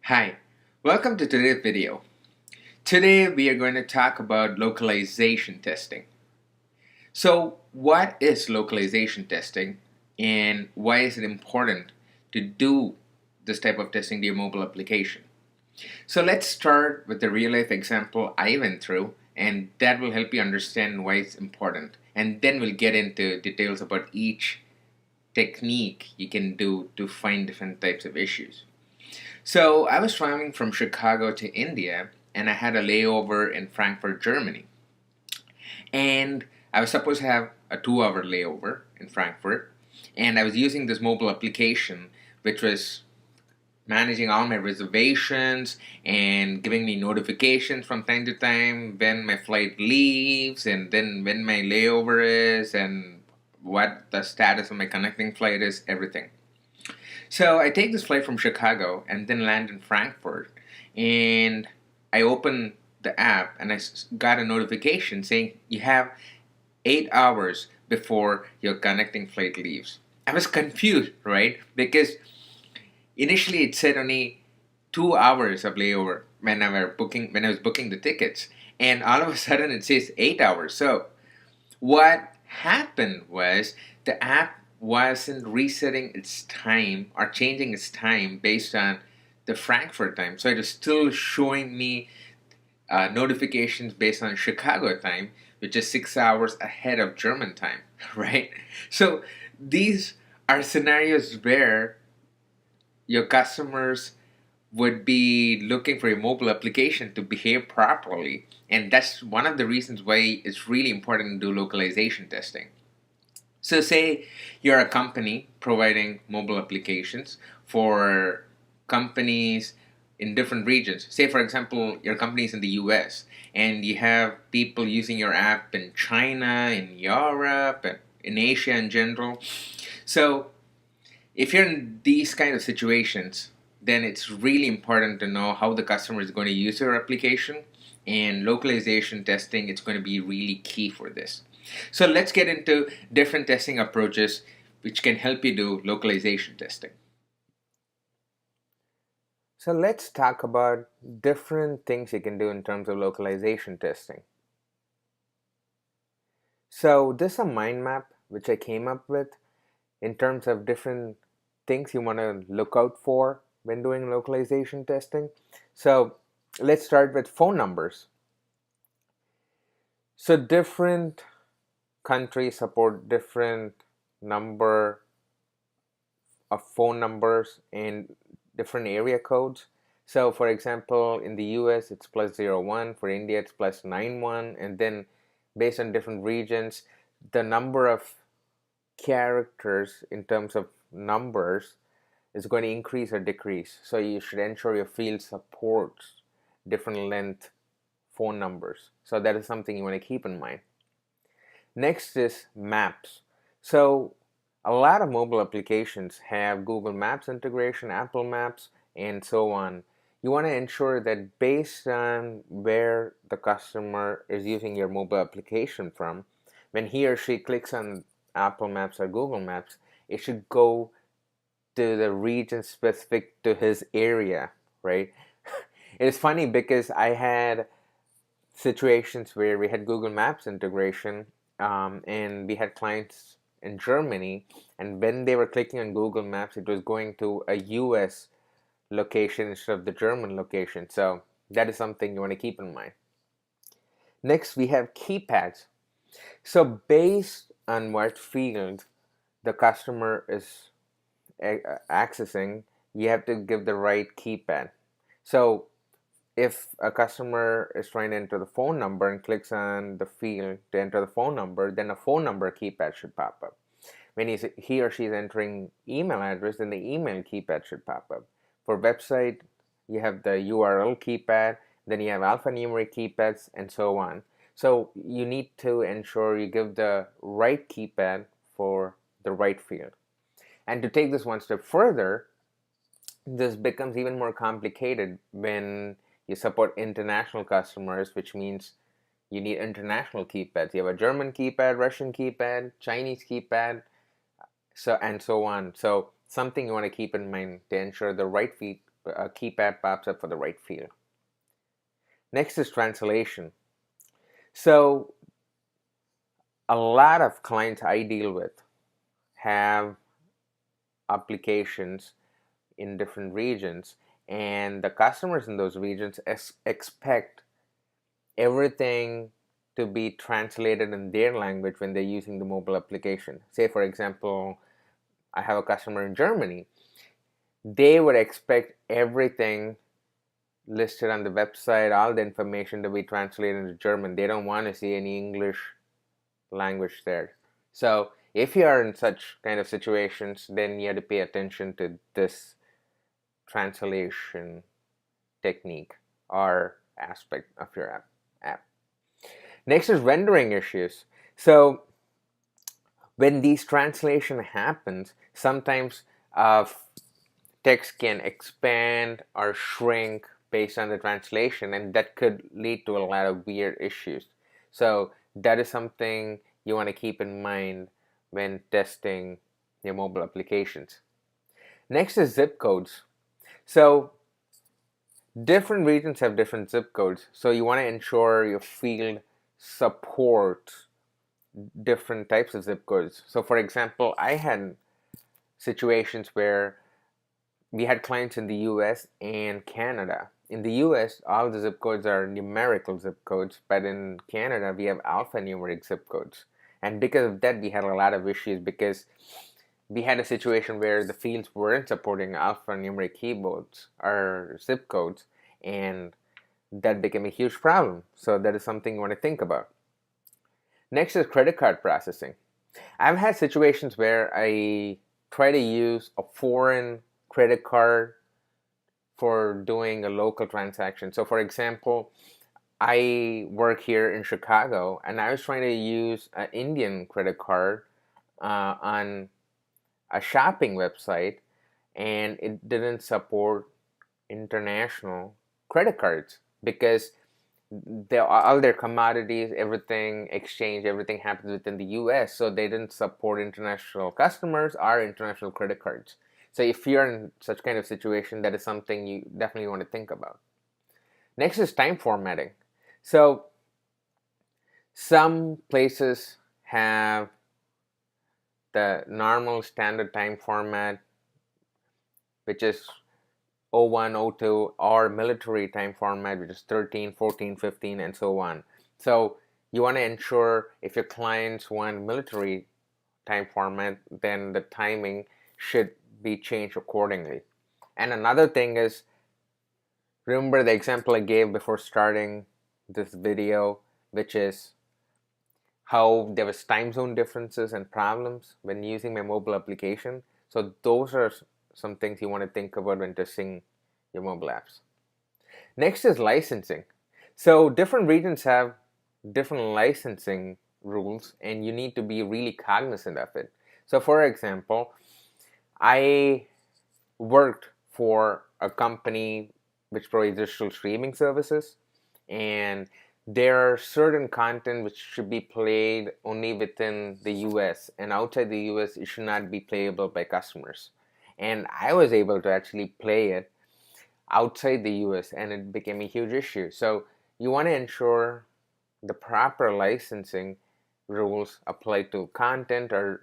Hi, welcome to today's video. Today we are going to talk about localization testing. So, what is localization testing and why is it important to do this type of testing to your mobile application? So, let's start with the real life example I went through, and that will help you understand why it's important. And then we'll get into details about each technique you can do to find different types of issues. So I was traveling from Chicago to India and I had a layover in Frankfurt, Germany. And I was supposed to have a 2 hour layover in Frankfurt. And I was using this mobile application which was managing all my reservations and giving me notifications from time to time when my flight leaves and then when my layover is and what the status of my connecting flight is, everything. So I take this flight from Chicago and then land in Frankfurt. And I open the app and I got a notification saying you have 8 hours before your connecting flight leaves. I was confused, right? Because initially it said only 2 hours of layover when I was booking the tickets. And all of a sudden it says 8 hours. So what happened was the app wasn't resetting its time or changing its time based on the Frankfurt time. So it was still showing me notifications based on Chicago time, which is 6 hours ahead of German time, right? So these are scenarios where your customers would be looking for a mobile application to behave properly. And that's one of the reasons why it's really important to do localization testing. So, say you're a company providing mobile applications for companies in different regions. Say, for example, your company is in the US and you have people using your app in China, in Europe, and in Asia in general. So, if you're in these kind of situations, then it's really important to know how the customer is going to use your application, and localization testing is going to be really key for this. So let's get into different testing approaches which can help you do localization testing. So let's talk about different things you can do in terms of localization testing. So this is a mind map which I came up with in terms of different things you want to look out for when doing localization testing. So let's start with phone numbers. So different countries support different number of phone numbers and different area codes. So for example, in the US it's +01, for India it's +91, and then based on different regions, the number of characters in terms of numbers is going to increase or decrease. So you should ensure your field supports different length phone numbers. So that is something you want to keep in mind. Next is maps. So a lot of mobile applications have Google Maps integration, Apple Maps, and so on. You want to ensure that based on where the customer is using your mobile application from, when he or she clicks on Apple Maps or Google Maps, it should go to the region specific to his area, right? It's funny because I had situations where we had Google Maps integration, and we had clients in Germany, and when they were clicking on Google Maps, it was going to a US location instead of the German location. So that is something you want to keep in mind. Next, we have keypads. So based on what field the customer is accessing, you have to give the right keypad. So if a customer is trying to enter the phone number and clicks on the field to enter the phone number, then a phone number keypad should pop up. When he or she is entering email address, then the email keypad should pop up. For website, you have the URL keypad, then you have alphanumeric keypads, and so on. So you need to ensure you give the right keypad for the right field. And to take this one step further, this becomes even more complicated when you support international customers, which means you need international keypads. You have a German keypad, Russian keypad, Chinese keypad, so and so on. So something you want to keep in mind to ensure the right a keypad pops up for the right field. Next is translation. So a lot of clients I deal with have applications in different regions, and the customers in those regions expect everything to be translated in their language when they're using the mobile application. Say, for example, I have a customer in Germany. They would expect everything listed on the website, all the information to be translated into German. They don't want to see any English language there. So if you are in such kind of situations, then you have to pay attention to this translation technique or aspect of your app. Next is rendering issues. So when these translation happens, sometimes text can expand or shrink based on the translation, and that could lead to a lot of weird issues. So that is something you want to keep in mind when testing your mobile applications. Next is zip codes. So different regions have different zip codes, so you want to ensure your field supports different types of zip codes. So for example, I had situations where we had clients in the US and Canada. In the US, all the zip codes are numerical zip codes, but in Canada, we have alphanumeric zip codes. And because of that, we had a lot of issues because we had a situation where the fields weren't supporting alphanumeric keyboards or zip codes, and that became a huge problem. So that is something you want to think about. Next is credit card processing. I've had situations where I try to use a foreign credit card for doing a local transaction. So for example, I work here in Chicago, and I was trying to use an Indian credit card on a shopping website, and it didn't support international credit cards because all their commodities, everything exchange, everything happens within the US, so they didn't support international customers or international credit cards. So if you're in such kind of situation, that is something you definitely want to think about. Next is time formatting. So some places have the normal standard time format, which is 01, 02, or military time format, which is 13, 14, 15, and so on. So you want to ensure if your clients want military time format, then the timing should be changed accordingly. And another thing is, remember the example I gave before starting this video, which is how there was time zone differences and problems when using my mobile application. So those are some things you want to think about when testing your mobile apps. Next is licensing. So different regions have different licensing rules, and you need to be really cognizant of it. So for example, I worked for a company which provides digital streaming services, and there are certain content which should be played only within the US, and outside the US it should not be playable by customers. And I was able to actually play it outside the US, and it became a huge issue. So you want to ensure the proper licensing rules apply to content or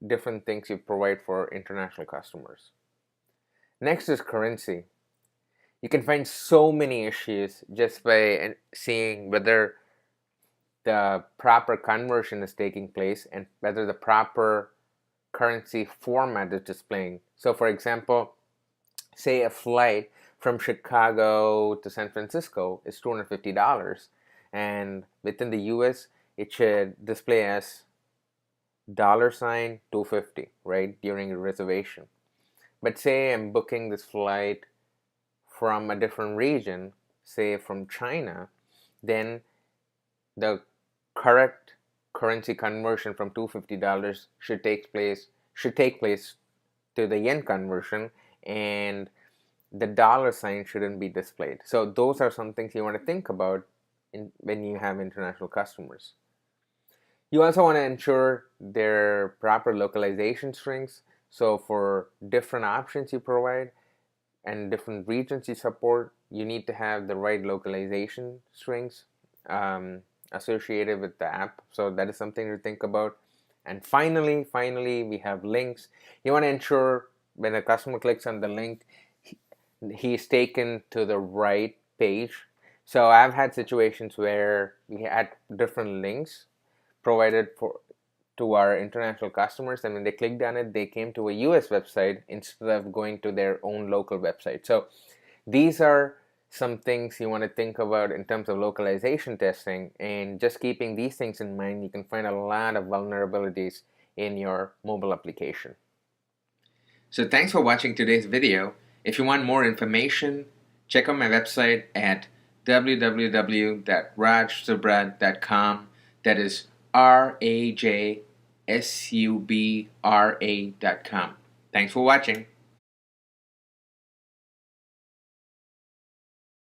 different things you provide for international customers. Next is currency. You can find so many issues just by seeing whether the proper conversion is taking place and whether the proper currency format is displaying. So for example, say a flight from Chicago to San Francisco is $250, and within the US it should display as $250, right, during a reservation. But say I'm booking this flight from a different region, say from China, then the correct currency conversion from $250 should take place to the yen conversion, and the dollar sign shouldn't be displayed. So those are some things you want to think about when you have international customers. You also want to ensure their proper localization strings. So for different options you provide, and different regions you support, you need to have the right localization strings associated with the app. So that is something to think about. And finally, we have links. You want to ensure when a customer clicks on the link, he's taken to the right page. So I've had situations where we had different links provided for to our international customers, and when they clicked on it, they came to a US website instead of going to their own local website. So these are some things you want to think about in terms of localization testing, and just keeping these things in mind, you can find a lot of vulnerabilities in your mobile application. So thanks for watching today's video. If you want more information, check out my website at www.rajsubra.com. That is RAJSUBRA.com. Thanks for watching.